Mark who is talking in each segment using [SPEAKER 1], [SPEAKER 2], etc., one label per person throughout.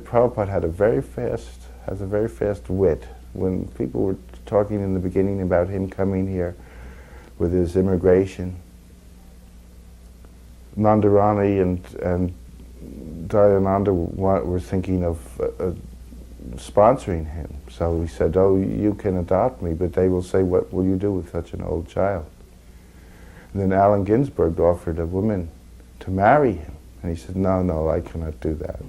[SPEAKER 1] Prabhupada has a very fast wit. When people were talking in the beginning about him coming here with his immigration, Nandarani and Dayananda were thinking of sponsoring him. So he said, "Oh, you can adopt me, but they will say, what will you do with such an old child?" And then Allen Ginsberg offered a woman to marry him. And he said, "No, I cannot do that."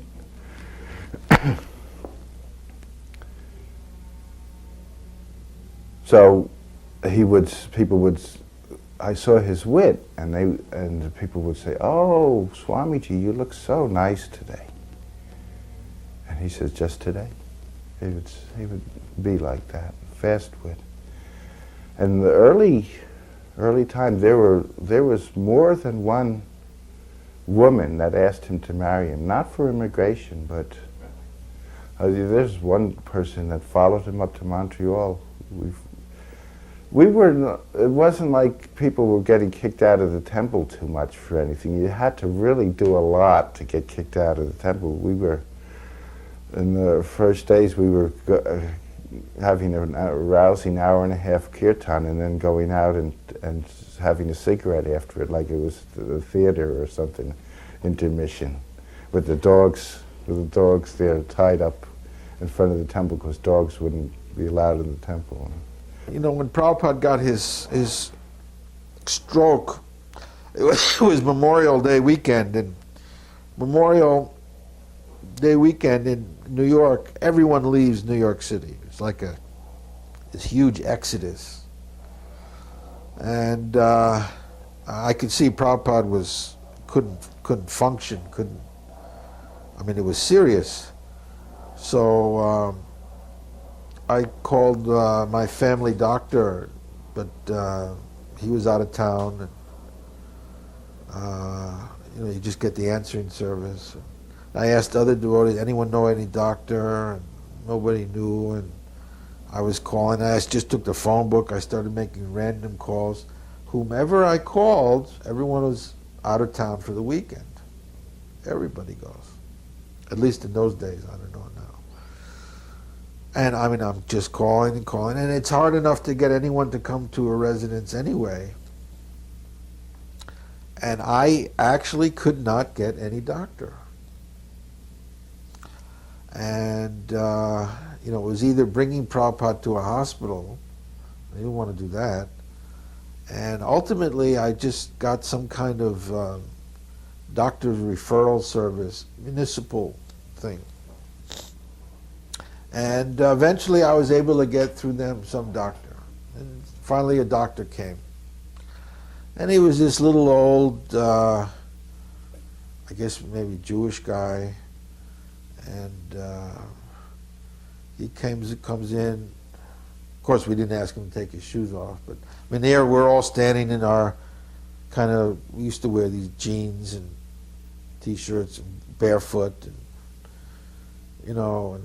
[SPEAKER 1] So I saw his wit, and people would say, "Oh, Swamiji, you look so nice today." And he says, "Just today?" He would be like that, fast wit. And the early time, there was more than one woman that asked him to marry him, not for immigration, but there's one person that followed him up to Montreal. It wasn't like people were getting kicked out of the temple too much for anything. You had to really do a lot to get kicked out of the temple. In the first days, we were having a rousing hour and a half kirtan, and then going out and having a cigarette after it, like it was the theater or something, intermission, with the dogs there tied up in front of the temple, because dogs wouldn't be allowed in the temple.
[SPEAKER 2] You know, when Prabhupada got his stroke, it was Memorial Day weekend, and Memorial Day weekend in New York, everyone leaves New York City. It's like this huge exodus. And I could see Prabhupada couldn't function, it was serious. So I called my family doctor, but he was out of town. And, you just get the answering service. I asked other devotees, anyone know any doctor? And nobody knew. And I was calling. I just took the phone book. I started making random calls. Whomever I called, everyone was out of town for the weekend. Everybody goes. At least in those days. I don't know now. And I'm just calling and calling. And it's hard enough to get anyone to come to a residence anyway. And I actually could not get any doctor. And, it was either bringing Prabhupada to a hospital. I didn't want to do that. And ultimately, I just got some kind of doctor's referral service, municipal thing. And eventually, I was able to get through them some doctor. And finally, a doctor came. And he was this little old, I guess maybe Jewish guy. And he comes in. Of course, we didn't ask him to take his shoes off, but there we're all standing in our we used to wear these jeans and t-shirts and barefoot, and and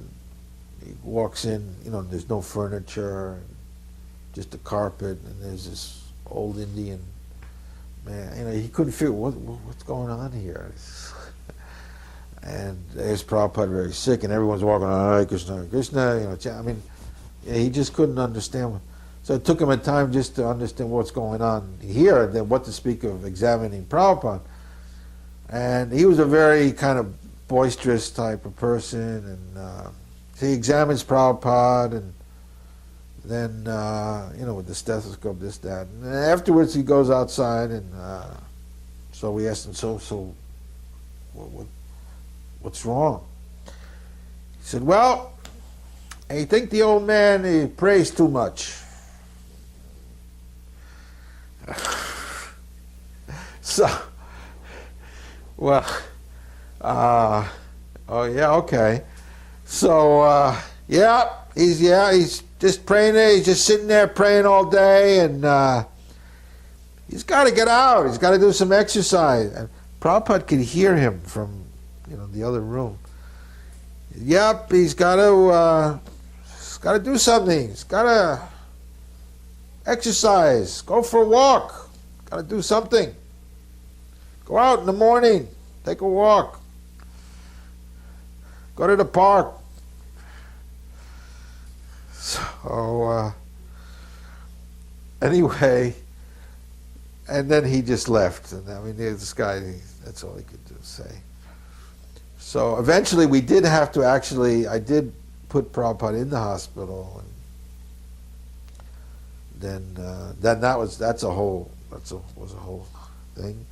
[SPEAKER 2] he walks in. There's no furniture, and just a carpet, and there's this old Indian man. He couldn't figure what's going on here. And there's Prabhupada very sick, and everyone's walking on Hare Krishna, Hare Krishna. He just couldn't understand. So it took him a time just to understand what's going on here, and then what to speak of examining Prabhupada. And he was a very kind of boisterous type of person, and he examines Prabhupada, and then with the stethoscope, this, that, and afterwards he goes outside, and so we asked him, so what's wrong? He said, well, I think the old man, he prays too much. So, well, oh yeah, okay. So, he's just praying there. He's just sitting there praying all day, and he's got to get out. He's got to do some exercise. And Prabhupada could hear him from the other room. Yep, he's got to do something. He's got to exercise. Go for a walk. Got to do something. Go out in the morning. Take a walk. Go to the park. So anyway, and then he just left. And I mean, this guy, that's all he could do, say. So eventually we did have to I did put Prabhupada in the hospital. And then was a whole thing.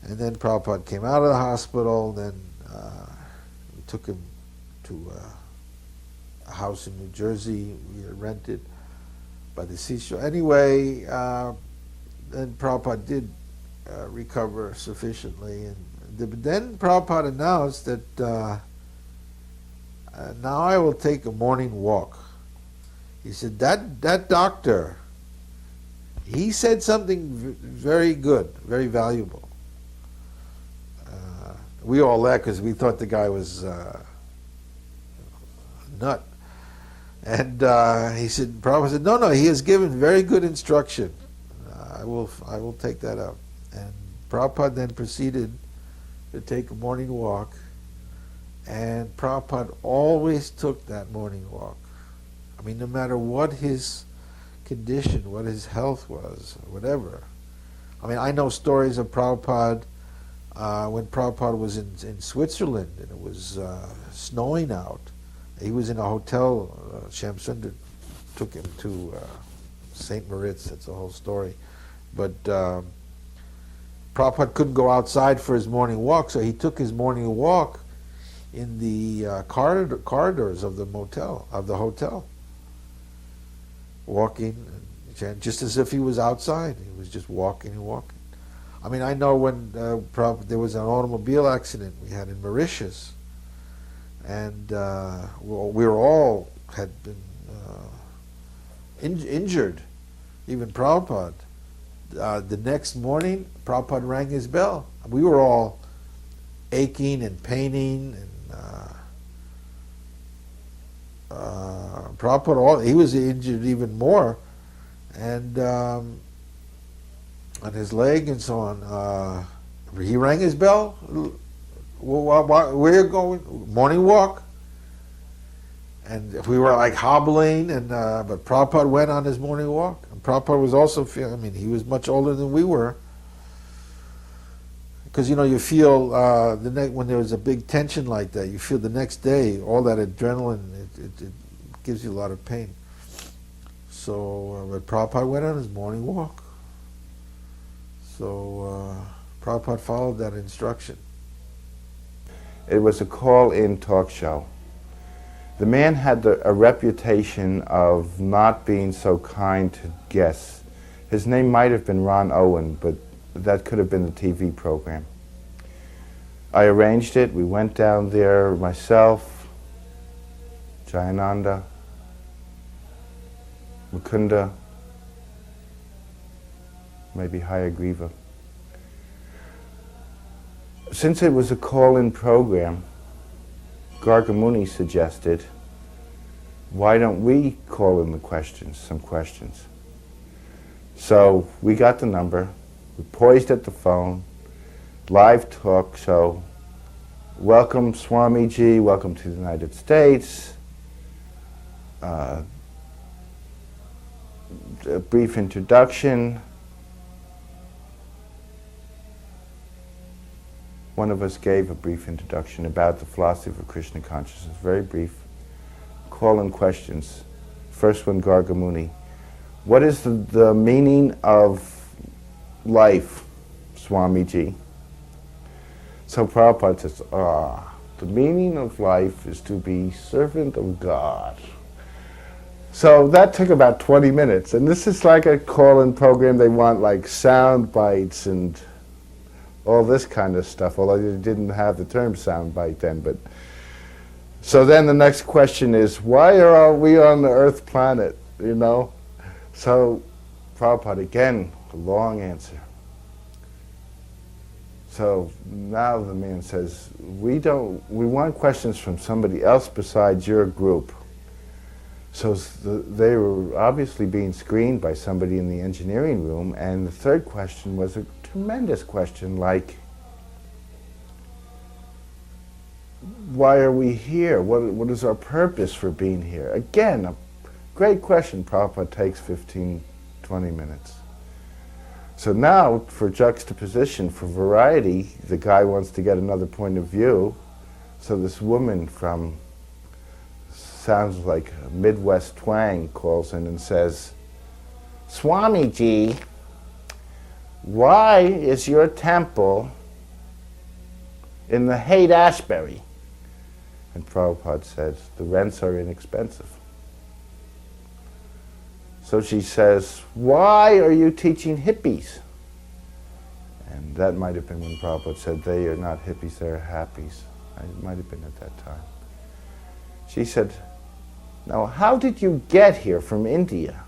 [SPEAKER 2] And then Prabhupada came out of the hospital. Then we took him to a house in New Jersey we had rented by the seashore. Anyway, then Prabhupada did recover sufficiently, and then Prabhupada announced that now I will take a morning walk. He said that doctor, he said something very good, very valuable. We all laughed because we thought the guy was a nut. And he said, Prabhupada said, no, he has given very good instruction. I will take that up. And Prabhupada then proceeded to take a morning walk. And Prabhupada always took that morning walk. I mean, no matter what his condition, what his health was, whatever. I mean, I know stories of Prabhupada when Prabhupada was in Switzerland and it was snowing out. He was in a hotel. Shamsundar took him to St. Moritz. That's the whole story. But Prabhupada couldn't go outside for his morning walk, so he took his morning walk in the corridors of the hotel, walking, just as if he was outside. He was just walking and walking. I mean, I know when there was an automobile accident we had in Mauritius, and we were all had been injured, even Prabhupada. The next morning, Prabhupada rang his bell. We were all aching and paining, and Prabhupada, he was injured even more, and on his leg and so on. He rang his bell. Where you going? Morning walk. And we were like hobbling, and but Prabhupada went on his morning walk. And Prabhupada was also feeling, I mean, he was much older than we were. Because, you feel when there was a big tension like that, you feel the next day, all that adrenaline, it gives you a lot of pain. So, but Prabhupada went on his morning walk. So, Prabhupada followed that instruction.
[SPEAKER 1] It was a call-in talk show. The man had a reputation of not being so kind to guests. His name might have been Ron Owen, but that could have been the TV program. I arranged it. We went down there, myself, Jayananda, Mukunda, maybe Hayagriva. Since it was a call-in program, Gargamuni suggested, why don't we call in some questions? So we got the number, we poised at the phone, live talk show. Welcome Swamiji, welcome to the United States. A brief introduction. One of us gave a brief introduction about the philosophy of Krishna consciousness, very brief. Call-in questions. First one, Gargamuni. What is the meaning of life, Swamiji? So Prabhupada says, the meaning of life is to be servant of God. So that took about 20 minutes, and this is like a call-in program. They want like sound bites and all this kind of stuff, although you didn't have the term soundbite then. But so then the next question is, why are we on the Earth planet, So Prabhupada, again, a long answer. So now the man says, we want questions from somebody else besides your group. So they were obviously being screened by somebody in the engineering room, and the third question was a tremendous question, like, why are we here? What is our purpose for being here? Again, a great question. Prabhupada takes 15, 20 minutes. So now, for juxtaposition, for variety, the guy wants to get another point of view. So this woman from, sounds like a Midwest twang, calls in and says, Swamiji, why is your temple in the Haight-Ashbury? And Prabhupada says, the rents are inexpensive. So she says, why are you teaching hippies? And that might have been when Prabhupada said, they are not hippies, they're happies. It might have been at that time. She said, now how did you get here from India?